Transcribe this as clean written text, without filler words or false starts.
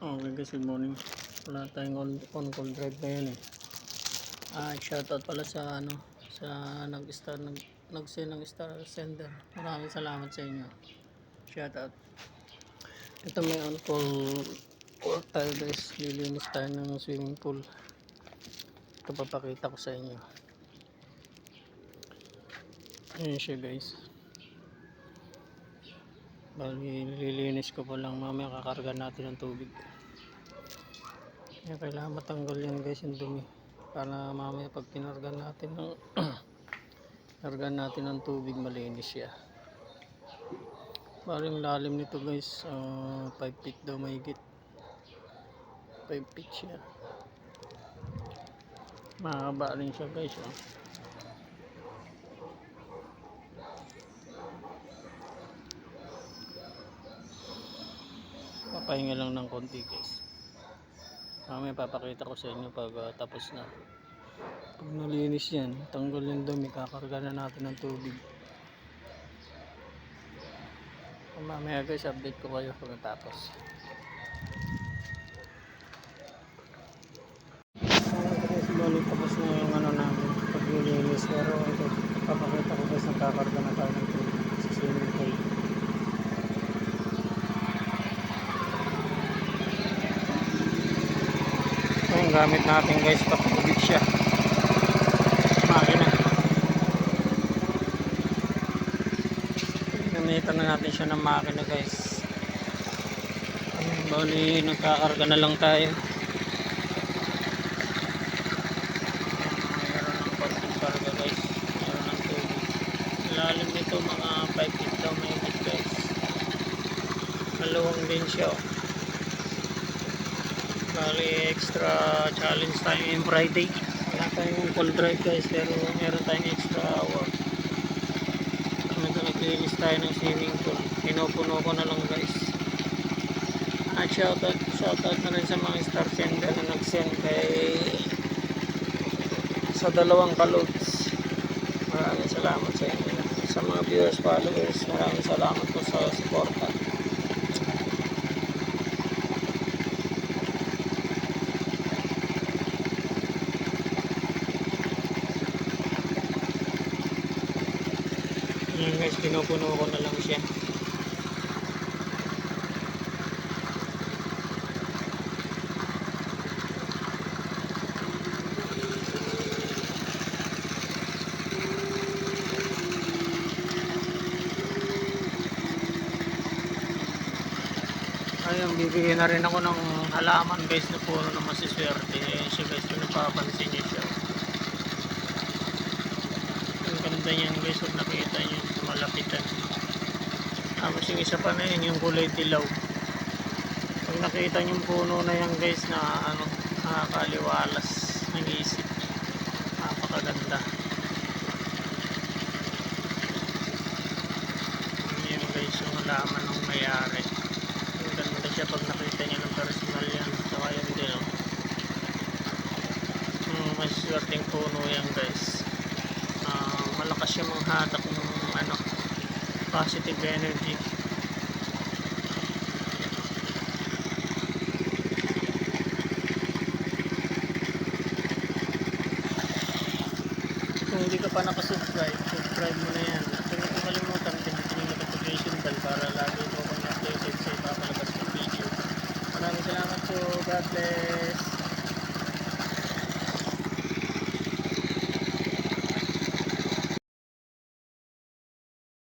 Okay guys, good morning. Wala tayong on call drive ngayon eh. Shoutout pala sa sa nag-send ng star sender. Maraming salamat sa inyo. Shoutout. Ito may on call work tayo guys. Lilinis tayo ng swimming pool. Ito papakita ko sa inyo. Ayan siya guys. Bali lilinis ko pa lang, mamaya kakarga natin ng tubig. Kaya kailangan matanggal yan guys, yung dumi, para mamaya pag kinargan natin ng kargan natin ng tubig, malinis siya. Parang lalim nito guys, 5 feet daw mahigit. 5 feet siya. Mahaba rin siya guys. Papahinga lang ng konti guys. Mamaya papakita ko sa inyo pag tapos na. Pag nalinis yan, tanggal yung dumi, kakarga na natin ng tubig. Mamaya guys, update ko kayo pag natapos. Balik tapos na yung namin pag nilinis, pero ito papakita ko guys, nagkakarga na tayo ng tubig sa swimming pool. Yung gamit natin guys, patubig siya, makina. Gamitan na natin siya ng makina guys. Bali nagkakarga na lang tayo. Mayroon ng konting karga guys, mayroon ng tubig. Lalim nito mga 5 feet daw mahigit guys. Maluwang din siya. Bali extra challenge tayo yung Friday. Wala tayong full drive guys, pero meron tayong extra work. Naglinis tayo ng swimming pool. Pinupuno ko na lang guys. At shoutout na rin sa mga star sender na nag-send sa dalawang kalods. Maraming salamat sa inyo. Sa mga viewers, followers, maraming salamat po sa suporta. Ayan guys, pinupuno ko na lang siya. Ayun, bibigyan na rin ako ng halaman guys na puro na masiswerte. Ayan siya guys, kung napapansin niyo siya. Ang ganda niyan guys, kung nakita niyo malapitan. Tapos yung isa pa na yun, yung kulay dilaw. Pag nakita niyo yung puno na yan guys, na nakakaliwalas ng isip. Napakaganda. Yun guys, yung halaman ng mayari. Ganda siya pag nakita niya ng personal yan. Saka yun din mas swerteng puno yan guys. Malakas siya manghatak ng positive energy. Kung hindi ka pa nakasubscribe, subscribe mo na yan. At huwag mo kalimutan, pindutin yung notification bell para lagi mo kung updated sa ipapalabas ng video. Maraming salamat po. God bless.